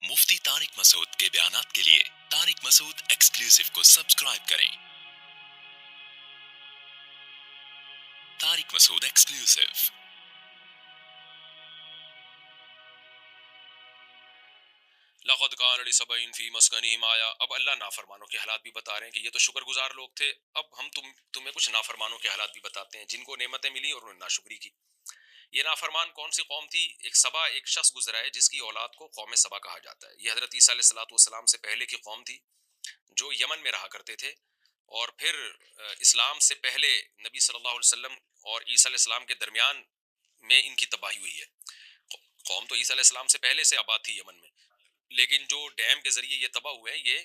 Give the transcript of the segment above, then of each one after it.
مفتی طارق مسعود کے بیانات کے لیے طارق مسعود ایکسکلوسیو کو سبسکرائب کریں۔ طارق مسعود ایکسکلوسیو۔ لقد کان لسبع فی مسکنہم آیا۔ اب اللہ نافرمانوں کے حالات بھی بتا رہے ہیں کہ یہ تو شکر گزار لوگ تھے، اب ہم تمہیں کچھ نافرمانوں کے حالات بھی بتاتے ہیں جن کو نعمتیں ملی اور انہوں نے ناشکری کی۔ یہ نافرمان کون سی قوم تھی؟ ایک شخص گزرا ہے جس کی اولاد کو قوم سبا کہا جاتا ہے۔ یہ حضرت عیسیٰ علیہ الصلوۃ والسلام سے پہلے کی قوم تھی جو یمن میں رہا کرتے تھے، اور پھر اسلام سے پہلے نبی صلی اللہ علیہ وسلم اور عیسیٰ علیہ السلام کے درمیان میں ان کی تباہی ہوئی ہے۔ قوم تو عیسیٰ علیہ السلام سے پہلے سے آباد تھی یمن میں، لیکن جو ڈیم کے ذریعے یہ تباہ ہوئے ہیں یہ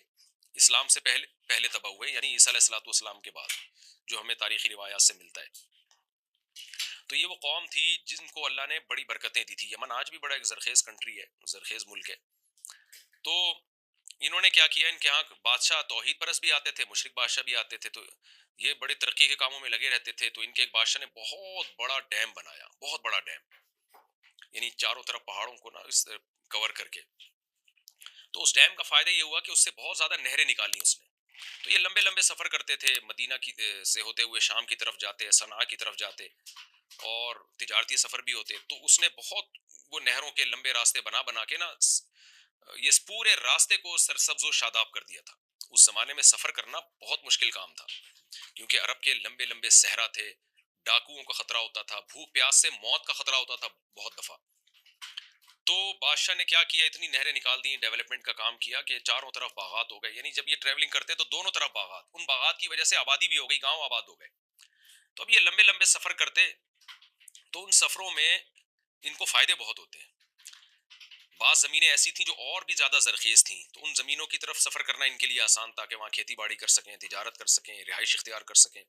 اسلام سے پہلے تباہ ہوئے، یعنی عیسیٰ علیہ الصلوۃ والسلام کے بعد، جو ہمیں تاریخی روایات سے ملتا ہے۔ تو یہ وہ قوم تھی جن کو اللہ نے بڑی برکتیں دی تھی۔ یمن آج بھی بڑا ایک زرخیز کنٹری ہے، زرخیز ملک ہے۔ تو انہوں نے کیا کیا، ان کے ہاں بادشاہ توحید پرست بھی آتے تھے، مشرک بادشاہ بھی آتے تھے، تو یہ بڑے ترقی کے کاموں میں لگے رہتے تھے۔ تو ان کے ایک بادشاہ نے بہت بڑا ڈیم بنایا، بہت بڑا ڈیم، یعنی چاروں طرف پہاڑوں کو کور کر کے۔ تو اس ڈیم کا فائدہ یہ ہوا کہ اس سے بہت زیادہ نہریں نکالی اس نے۔ تو یہ لمبے لمبے سفر کرتے تھے، مدینہ کی سے ہوتے ہوئے شام کی طرف جاتے، صنعاء کی طرف جاتے، اور تجارتی سفر بھی ہوتے۔ تو اس نے بہت وہ نہروں کے لمبے راستے بنا کے یہ اس پورے راستے کو سرسبز و شاداب کر دیا تھا۔ اس زمانے میں سفر کرنا بہت مشکل کام تھا، کیونکہ عرب کے لمبے لمبے صحرا تھے، ڈاکوؤں کا خطرہ ہوتا تھا، بھوک پیاس سے موت کا خطرہ ہوتا تھا بہت دفعہ۔ تو بادشاہ نے کیا کیا، اتنی نہریں نکال دی، ڈیولپمنٹ کا کام کیا کہ چاروں طرف باغات ہو گئے۔ یعنی جب یہ ٹریولنگ کرتے تو دونوں طرف باغات، ان باغات کی وجہ سے آبادی بھی ہو گئی، گاؤں آباد ہو گئے۔ تو اب یہ لمبے لمبے سفر کرتے تو ان سفروں میں ان کو فائدے بہت ہوتے ہیں۔ بعض زمینیں ایسی تھیں جو اور بھی زیادہ زرخیز تھیں، تو ان زمینوں کی طرف سفر کرنا ان کے لیے آسان، تاکہ وہاں کھیتی باڑی کر سکیں، تجارت کر سکیں، رہائش اختیار کر سکیں۔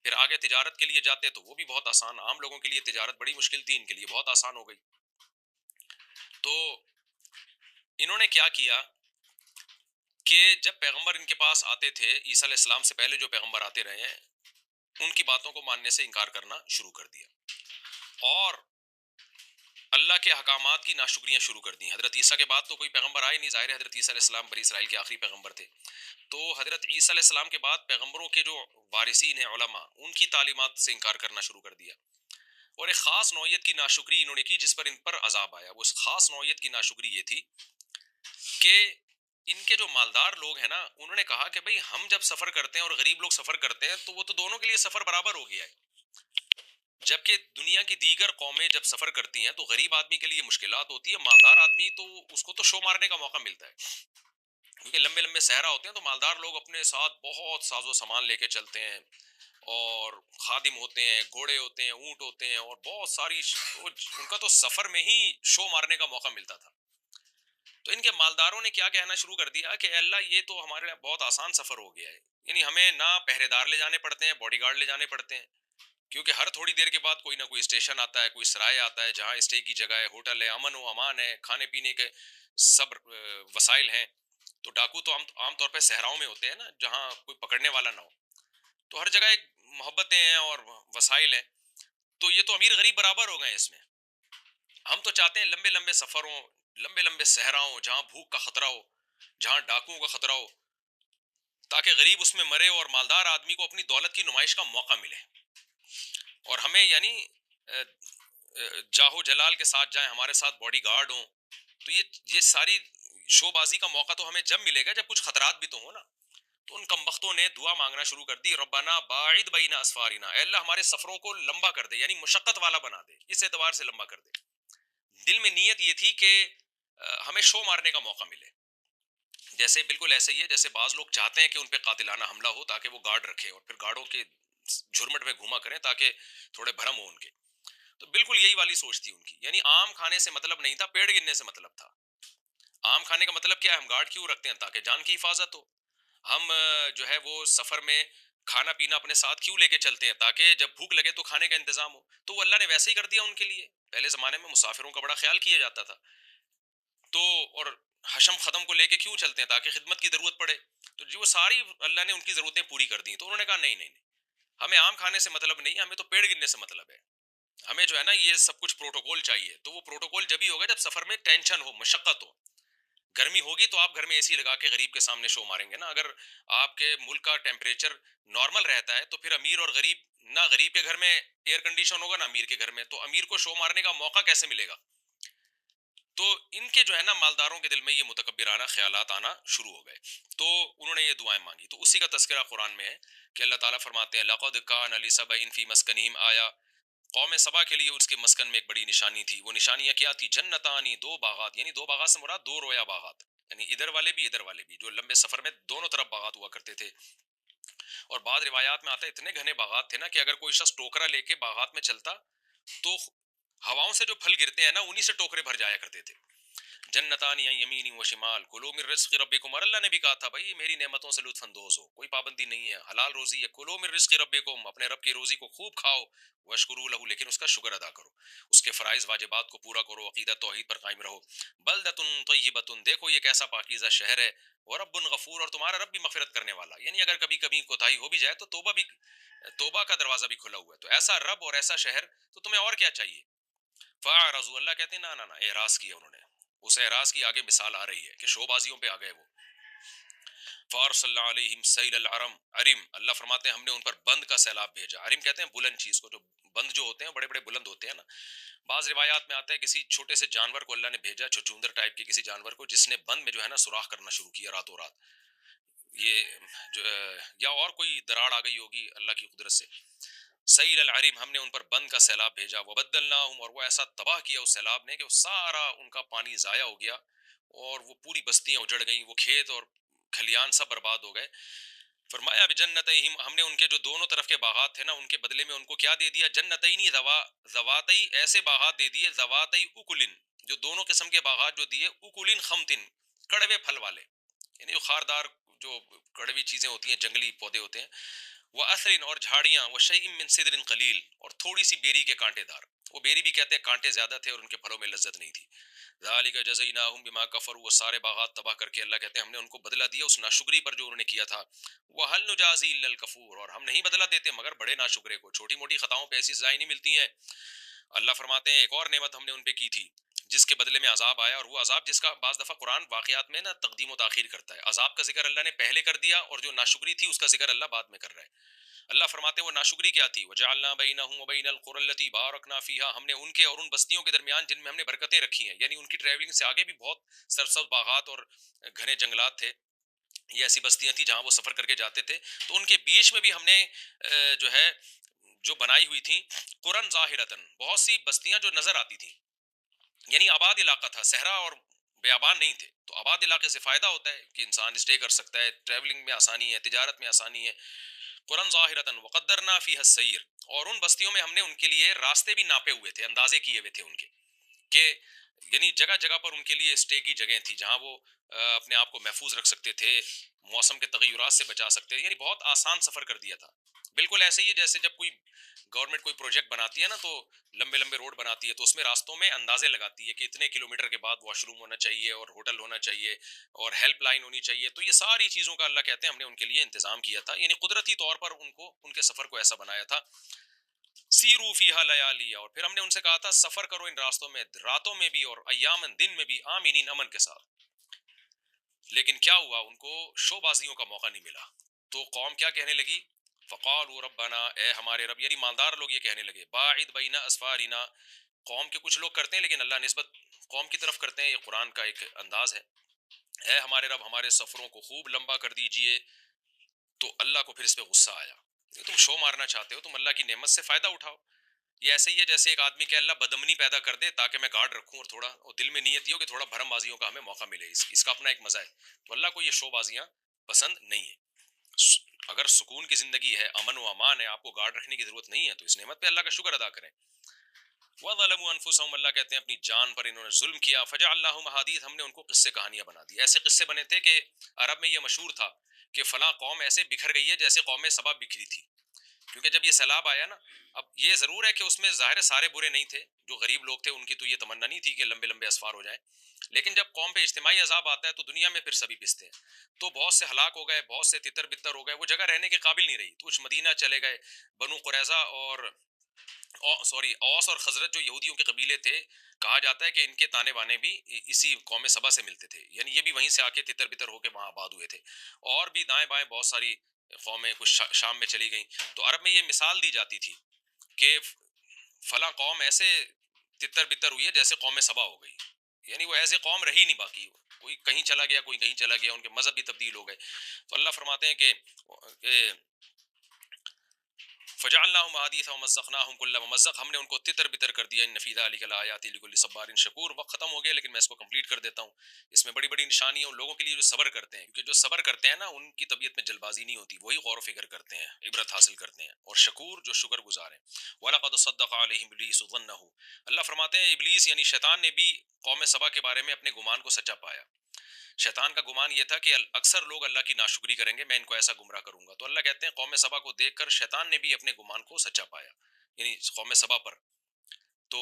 پھر آگے تجارت کے لیے جاتے تو وہ بھی بہت آسان، عام لوگوں کے لیے تجارت بڑی مشکل تھی، ان کے لیے بہت آسان ہو گئی۔ تو انہوں نے کیا کیا کہ جب پیغمبر ان کے پاس آتے تھے، عیسیٰ علیہ السلام سے پہلے جو پیغمبر آتے رہے ہیں، ان کی باتوں کو ماننے سے انکار کرنا شروع کر دیا، اور اللہ کے احکامات کی ناشکریاں شروع کر دیں۔ حضرت عیسیٰ کے بعد تو کوئی پیغمبر آئے نہیں، ظاہر ہے حضرت عیسیٰ علیہ السلام بنی اسرائیل کے آخری پیغمبر تھے۔ تو حضرت عیسیٰ علیہ السلام کے بعد پیغمبروں کے جو وارثین ہیں، علماء، ان کی تعلیمات سے انکار کرنا شروع کر دیا، اور ایک خاص نوعیت کی ناشکری انہوں نے کی جس پر ان پر عذاب آیا۔ وہ خاص نوعیت کی ناشکری یہ تھی کہ ان کے جو مالدار لوگ ہیں نا، انہوں نے کہا کہ بھئی ہم جب سفر کرتے ہیں اور غریب لوگ سفر کرتے ہیں تو وہ تو دونوں کے لیے سفر برابر ہو گیا ہے، جبکہ دنیا کی دیگر قومیں جب سفر کرتی ہیں تو غریب آدمی کے لیے مشکلات ہوتی ہے، مالدار آدمی تو اس کو تو شو مارنے کا موقع ملتا ہے، کیونکہ لمبے لمبے صحرا ہوتے ہیں تو مالدار لوگ اپنے ساتھ بہت ساز و سامان لے کے چلتے ہیں، اور خادم ہوتے ہیں، گھوڑے ہوتے ہیں، اونٹ ہوتے ہیں، اور بہت ساری ان کا تو سفر میں ہی شو مارنے کا موقع ملتا تھا۔ تو ان کے مالداروں نے کیا کہنا شروع کر دیا کہ اللہ یہ تو ہمارے بہت آسان سفر ہو گیا ہے، یعنی ہمیں نہ پہرے دار لے جانے پڑتے ہیں، باڈی گارڈ لے جانے پڑتے ہیں، کیونکہ ہر تھوڑی دیر کے بعد کوئی نہ کوئی اسٹیشن آتا ہے، کوئی سرائے آتا ہے جہاں اسٹے کی جگہ ہے، ہوٹل ہے، امن و امان ہے، کھانے پینے کے سب وسائل ہیں۔ تو ڈاکو تو عام طور پہ صحراؤں میں ہوتے ہیں نا، جہاں کوئی پکڑنے والا نہ ہو، تو ہر جگہ ایک محبتیں ہیں اور وسائل ہیں۔ تو یہ تو امیر غریب برابر ہو گئے اس میں۔ ہم تو چاہتے ہیں لمبے لمبے سفروں، لمبے لمبے صحراؤں، جہاں بھوک کا خطرہ ہو، جہاں ڈاکوؤں کا خطرہ ہو، تاکہ غریب اس میں مرے اور مالدار آدمی کو اپنی دولت کی نمائش کا موقع ملے، اور ہمیں یعنی جاہو جلال کے ساتھ جائیں، ہمارے ساتھ باڈی گارڈ ہوں۔ تو یہ ساری شو بازی کا موقع تو ہمیں جب ملے گا جب کچھ خطرات بھی تو ہوں نا۔ تو ان کمبختوں نے دعا مانگنا شروع کر دی، ربنا باعد بین اسفارنا، اے اللہ ہمارے سفروں کو لمبا کر دے، یعنی مشقت والا بنا دے، اس اعتبار سے لمبا کر دے۔ دل میں نیت یہ تھی کہ ہمیں شو مارنے کا موقع ملے، جیسے بالکل ایسے ہی ہے جیسے بعض لوگ چاہتے ہیں کہ ان پہ قاتلانہ حملہ ہو تاکہ وہ گارڈ رکھیں اور پھر گارڈوں کے جھرمٹ میں گھوما کریں تاکہ تھوڑے بھرم ہو ان کے۔ تو بالکل یہی والی سوچ تھی ان کی، یعنی آم کھانے سے مطلب نہیں تھا، پیڑ گرنے سے مطلب تھا۔ آم کھانے کا مطلب کیا ہے؟ ہم گارڈ کیوں رکھتے ہیں؟ تاکہ جان کی حفاظت ہو۔ ہم جو ہے وہ سفر میں کھانا پینا اپنے ساتھ کیوں لے کے چلتے ہیں؟ تاکہ جب بھوک لگے تو کھانے کا انتظام ہو۔ تو وہ اللہ نے ویسے ہی کر دیا ان کے لیے۔ پہلے زمانے میں مسافروں کا بڑا خیال کیا جاتا تھا، تو اور حشم ختم کو لے کے کیوں چلتے ہیں؟ تاکہ خدمت کی ضرورت پڑے۔ تو جو ساری اللہ نے ان کی ضرورتیں پوری کر دی، تو انہوں نے کہا نہیں، ہمیں آم کھانے سے مطلب نہیں، ہمیں تو پیڑ گرنے سے مطلب ہے، ہمیں جو ہے نا یہ سب کچھ پروٹوکول چاہیے۔ تو وہ پروٹوکول جب ہی ہوگا جب سفر میں ٹینشن ہو، مشقت ہو، گرمی ہوگی تو آپ گھر میں اے سی لگا کے غریب کے سامنے شو ماریں گے نا. اگر آپ کے ملک کا ٹیمپریچر نارمل رہتا ہے تو پھر امیر اور غریب, نہ غریب کے گھر میں ایئر کنڈیشن ہوگا نہ امیر کے گھر میں, تو امیر کو شو مارنے کا موقع کیسے ملے گا؟ تو ان کے جو ہے نا مالداروں کے دل میں یہ متکبرانہ خیالات آنا شروع ہو گئے. تو انہوں نے یہ دعائیں مانگی. تو اسی کا تذکرہ قرآن میں ہے کہ اللہ تعالیٰ فرماتے ہیں لقد کان لسبع فی مسکنہم آیا. قوم سبا کے لیے اس کے مسکن میں ایک بڑی نشانی تھی. وہ نشانیاں کیا تھی؟ جنتانی, دو باغات, یعنی دو باغات سے مراد دو رویا باغات, یعنی ادھر والے بھی ادھر والے بھی, جو لمبے سفر میں دونوں طرف باغات ہوا کرتے تھے. اور بعض روایات میں آتا ہے اتنے گھنے باغات تھے نا کہ اگر کوئی شخص ٹوکرا لے کے باغات میں چلتا تو ہواؤں سے جو پھل گرتے ہیں نا انہی سے ٹوکرے بھر جایا کرتے تھے. جنتان یمین و شمال کلوا من رزق ربکم, اور اللہ نے بھی کہا تھا بھائی میری نعمتوں سے لطف اندوز ہو, کوئی پابندی نہیں ہے, حلال روزی ہے. کلوا من رزق ربکم, اپنے رب کی روزی کو خوب کھاؤ, واشکروا لہ, لیکن اس کا شکر ادا کرو, اس کے فرائض واجبات کو پورا کرو, عقیدہ توحید پر قائم رہو. بلدۃ طیبۃ, دیکھو یہ کیسا پاکیزہ شہر ہے, ورب غفور, اور تمہارا رب بھی مغفرت کرنے والا, یعنی اگر کبھی کبھی کوتاہی ہو بھی جائے تو توبہ کا دروازہ بھی کھلا ہوا ہے. تو ایسا رب اور ایسا شہر, تو تمہیں اور کیا چاہیے؟ فاعرضوا, اللہ کہتے ہیں نا اعراض کیا انہوں نے. اس اعراض کی آگے مثال آ رہی ہے کہ شو بازیوں پہ آ گئے وہ. فارسلنا علیہم سیل العرم, عرم, اللہ فرماتے ہیں ہم نے ان پر بند کا سیلاب بھیجا. عرم کہتے ہیں بلند چیز کو, جو بند جو ہوتے ہیں بڑے بڑے بلند ہوتے ہیں نا. بعض روایات میں آتا ہے کسی چھوٹے سے جانور کو اللہ نے بھیجا, چچوندر ٹائپ کے کسی جانور کو, جس نے بند میں جو ہے نا سوراخ کرنا شروع کیا راتوں رات. یہ جو یا اور کوئی دراڑ آ گئی ہوگی اللہ کی قدرت سے. سیل العرم, ہم نے ان پر بند کا سیلاب بھیجا. وبدلناہم, اور وہ ایسا تباہ کیا اس سیلاب نے کہ وہ سارا ان کا پانی ضائع ہو گیا, اور وہ پوری بستیاں اجڑ گئیں, وہ کھیت اور کھلیان سب برباد ہو گئے. فرمایا بجنتہم, ہم نے ان کے جو دونوں طرف کے باغات تھے نا ان کے بدلے میں ان کو کیا دے دیا؟ جنتین ذواتی, ایسے باغات دے دیے, ذواتی اکلن, جو دونوں قسم کے باغات جو دیے, اکلن خمتن, کڑوے پھل والے, یعنی جو خاردار جو کڑوی چیزیں ہوتی ہیں, جنگلی پودے ہوتے ہیں. وَأَثْرٍ, اور جھاڑیاں, وَشَيْءٍ مِّن سِدْرٍ قَلِيلٍ, اور تھوڑی سی بیری کے کانٹے دار. وہ بیری بھی کہتے ہیں کانٹے زیادہ تھے اور ان کے پھلوں میں لذت نہیں تھی. ذَلِكَ جَزَيْنَاهُمْ بِمَا كَفَرُوا, وہ سارے باغات تباہ کر کے اللہ کہتے ہیں ہم نے ان کو بدلہ دیا اس ناشکری پر جو انہوں نے کیا تھا. وَهَلْ نُجَازِي إِلَّا الْكَفُورَ, اور ہم نہیں بدلہ دیتے مگر بڑے ناشکرے کو. چھوٹی موٹی خطاؤں پہ ایسی سزائیں نہیں ملتی ہیں. اللہ فرماتے ہیں ایک اور نعمت ہم نے ان پہ کی تھی جس کے بدلے میں عذاب آیا, اور وہ عذاب جس کا بعض دفعہ قرآن واقعات میں نا تقدیم و تاخیر کرتا ہے. عذاب کا ذکر اللہ نے پہلے کر دیا اور جو ناشکری تھی اس کا ذکر اللہ بعد میں کر رہا ہے. اللہ فرماتے ہیں وہ ناشکری کیا تھی؟ وجعلنا بینہم وبین القری التی بارکنا فیہا, ہم نے ان کے اور ان بستیوں کے درمیان جن میں ہم نے برکتیں رکھی ہیں, یعنی ان کی ٹریولنگ سے آگے بھی بہت سرسبز باغات اور گھنے جنگلات تھے, یہ ایسی بستیاں تھیں جہاں وہ سفر کر کے جاتے تھے. تو ان کے بیچ میں بھی ہم نے جو ہے جو بنائی ہوئی تھی قرن ظاہرتن, بہت سی بستیاں جو نظر آتی تھیں, یعنی آباد علاقہ تھا, صحرا اور بیابان نہیں تھے. تو آباد علاقے سے فائدہ ہوتا ہے کہ انسان اسٹے کر سکتا ہے, ٹریولنگ میں آسانی ہے, تجارت میں آسانی ہے. قرن ظاہرتن وقدرنا فیہا السیر, اور ان بستیوں میں ہم نے ان کے لیے راستے بھی ناپے ہوئے تھے, اندازے کیے ہوئے تھے ان کے, کہ یعنی جگہ جگہ پر ان کے لیے اسٹے کی جگہیں تھی جہاں وہ اپنے آپ کو محفوظ رکھ سکتے تھے, موسم کے تغیرات سے بچا سکتے تھے, یعنی بہت آسان سفر کر دیا تھا. بالکل ایسے ہی ہے جیسے جب کوئی گورنمنٹ کوئی پروجیکٹ بناتی ہے نا تو لمبے لمبے روڈ بناتی ہے تو اس میں راستوں میں اندازے لگاتی ہے کہ اتنے کلومیٹر کے بعد واش روم ہونا چاہیے اور ہوٹل ہونا چاہیے اور ہیلپ لائن ہونی چاہیے. تو یہ ساری چیزوں کا اللہ کہتے ہیں ہم نے ان کے لیے انتظام کیا تھا, یعنی قدرتی طور پر ان کو ان کے سفر کو ایسا بنایا تھا. سیرو فیہا لیالی, اور پھر ہم نے ان سے کہا تھا سفر کرو ان راستوں میں راتوں میں بھی اور ایامن دن میں بھی, آمینین امن کے ساتھ. لیکن کیا ہوا, ان کو شو بازیوں کا موقع نہیں ملا. تو قوم کیا کہنے لگی؟ فقالوا ربنا, اے ہمارے رب, یعنی مالدار لوگ یہ کہنے لگے, باعد بین اسفارنا, قوم کے کچھ لوگ کرتے ہیں لیکن اللہ نسبت قوم کی طرف کرتے ہیں, یہ قرآن کا ایک انداز ہے. اے ہمارے رب ہمارے سفروں کو خوب لمبا کر دیجئے. تو اللہ کو پھر اس پہ غصہ آیا, تم شو مارنا چاہتے ہو, تم اللہ کی نعمت سے فائدہ اٹھاؤ. یہ ایسے ہی ہے جیسے ایک آدمی کہ اللہ بدمنی پیدا کر دے تاکہ میں گارڈ رکھوں, اور تھوڑا اور دل میں نیت یہ ہو کہ تھوڑا بھرم بازیوں کا ہمیں موقع ملے, اس کا اپنا ایک مزہ ہے. تو اللہ کو یہ شو بازیاں پسند نہیں ہے. اگر سکون کی زندگی ہے, امن و امان ہے, آپ کو گارڈ رکھنے کی ضرورت نہیں ہے, تو اس نعمت پہ اللہ کا شکر ادا کریں. وَظَلَمُوا أَنفُسَهُمْ, اللہ کہتے ہیں اپنی جان پر انہوں نے ظلم کیا. فَجَعَلْنَاهُمْ أَحَادِيثَ, ہم نے ان کو قصے کہانیاں بنا دی. ایسے قصے بنے تھے کہ عرب میں یہ مشہور تھا کہ فلاں قوم ایسے بکھر گئی ہے جیسے قوم سبا بکھری تھی. کیونکہ جب یہ سیلاب آیا نا, اب یہ ضرور ہے کہ اس میں ظاہر سارے برے نہیں تھے, جو غریب لوگ تھے ان کی تو یہ تمنا نہیں تھی کہ لمبے لمبے اسفار ہو جائیں, لیکن جب قوم پہ اجتماعی عذاب آتا ہے تو دنیا میں پھر سبھی پستے ہیں. تو بہت سے ہلاک ہو گئے, بہت سے تتر بتر ہو گئے, وہ جگہ رہنے کے قابل نہیں رہی, تو کچھ مدینہ چلے گئے. بنو قریظہ اور اوس اور خزرج جو یہودیوں کے قبیلے تھے، کہا جاتا ہے کہ ان کے تانے بانے بھی اسی قوم سبا سے ملتے تھے، یعنی یہ بھی وہیں سے آ کے تتر بتر ہو کے وہاں آباد ہوئے تھے. اور بھی دائیں بائیں بہت ساری قومیں کچھ شام میں چلی گئیں. تو عرب میں یہ مثال دی جاتی تھی کہ فلاں قوم ایسے تتر بتر ہوئی ہے جیسے قوم سبا ہو گئی، یعنی وہ ایسے قوم رہی نہیں باقی، کوئی کہیں چلا گیا کوئی کہیں چلا گیا، ان کے مذہب بھی تبدیل ہو گئے. تو اللہ فرماتے ہیں کہ فجعلناهم احاديث ومزقناهم كل ممزق، ہم نے ان کو تتر بتر کر دیا. ان فی ذلک لآیات لکل صبار شکور. وقت ختم ہو گیا لیکن میں اس کو کمپلیٹ کر دیتا ہوں. اس میں بڑی بڑی نشانیاں ان لوگوں کے لیے جو صبر کرتے ہیں، کیونکہ جو صبر کرتے ہیں نا ان کی طبیعت میں جلد بازی نہیں ہوتی، وہی غور و فکر کرتے ہیں، عبرت حاصل کرتے ہیں. اور شکور جو شکر گزار ہیں. وَلَقَدْ صَدَّقَ عَلَيْهِمْ إِبْلِيسُ ظَنَّهُ. اللہ فرماتے ہیں ابلیس یعنی شیطان نے بھی قوم سبا کے بارے میں اپنے گمان کو سچا پایا. شیطان کا گمان یہ تھا کہ اکثر لوگ اللہ کی ناشکری کریں گے، میں ان کو ایسا گمراہ کروں گا. تو اللہ کہتے ہیں قوم سبا کو دیکھ کر شیطان نے بھی اپنے گمان کو سچا پایا، یعنی قوم سبا پر. تو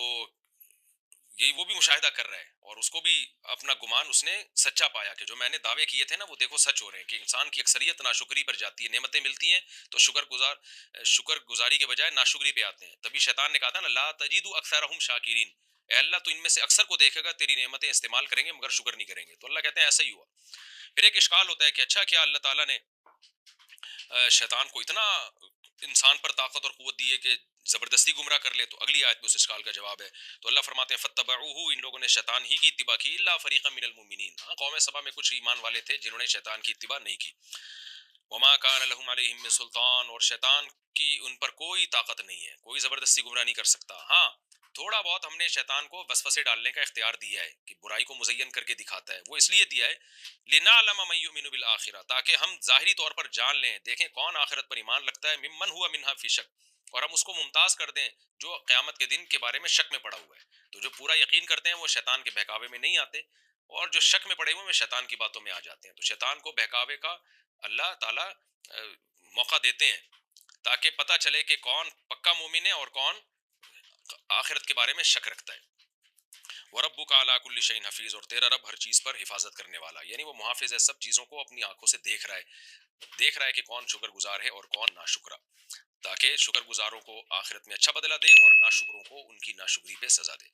یہی وہ بھی مشاہدہ کر رہا ہے اور اس کو بھی اپنا گمان اس نے سچا پایا کہ جو میں نے دعوے کیے تھے نا وہ دیکھو سچ ہو رہے ہیں، کہ انسان کی اکثریت ناشکری پر جاتی ہے. نعمتیں ملتی ہیں تو شکر گزاری کے بجائے ناشکری پہ آتے ہیں. تبھی شیطان نے کہا تھا نا لا تجید اکثرهم شاکرین، اے اللہ تو ان میں سے اکثر کو دیکھے گا تیری نعمتیں استعمال کریں گے مگر شکر نہیں کریں گے. تو اللہ کہتے ہیں ایسا ہی ہوا. پھر ایک اشکال ہوتا ہے کہ اچھا کیا اللہ تعالیٰ نے شیطان کو اتنا انسان پر طاقت اور قوت دی ہے کہ زبردستی گمراہ کر لے؟ تو اگلی آیت میں اس اشکال کا جواب ہے. تو اللہ فرماتے ہیں فتبعوہ، ان لوگوں نے شیطان ہی کی اتباع کی، الا فریقا من المؤمنین، ہاں قوم سبا میں کچھ ایمان والے تھے جنہوں نے شیطان کی اتباع نہیں کی. وما کان لهم علیہم من سلطان، اور شیطان کی ان پر کوئی طاقت نہیں ہے، کوئی زبردستی گمراہ نہیں کر سکتا. ہاں تھوڑا بہت ہم نے شیطان کو وسوسے ڈالنے کا اختیار دیا ہے کہ برائی کو مزین کر کے دکھاتا ہے. وہ اس لیے دیا ہے لنعلم من یؤمن بالآخرہ، تاکہ ہم ظاہری طور پر جان لیں، دیکھیں کون آخرت پر ایمان رکھتا ہے، ممن ہوا منہا فی شک، اور ہم اس کو ممتاز کر دیں جو قیامت کے دن کے بارے میں شک میں پڑا ہوا ہے. تو جو پورا یقین کرتے ہیں وہ شیطان کے بہکاوے میں نہیں آتے، اور جو شک میں پڑے ہوئے وہ شیطان کی باتوں میں آ جاتے ہیں. تو شیطان کو بہکاوے کا اللہ تعالیٰ موقع دیتے ہیں تاکہ پتہ چلے کہ کون پکا مومن ہے اور کون آخرت کے بارے میں شک رکھتا ہے. وَرَبُّكَ عَلَىٰ كُلِّ شَيْءٍ حَفِيظٌ، اور تیرا رب ہر چیز پر حفاظت کرنے والا، یعنی وہ محافظ ہے، سب چیزوں کو اپنی آنکھوں سے دیکھ رہا ہے کہ کون شکر گزار ہے اور کون ناشکرا، تاکہ شکر گزاروں کو آخرت میں اچھا بدلہ دے اور ناشکروں کو ان کی ناشکری پہ سزا دے.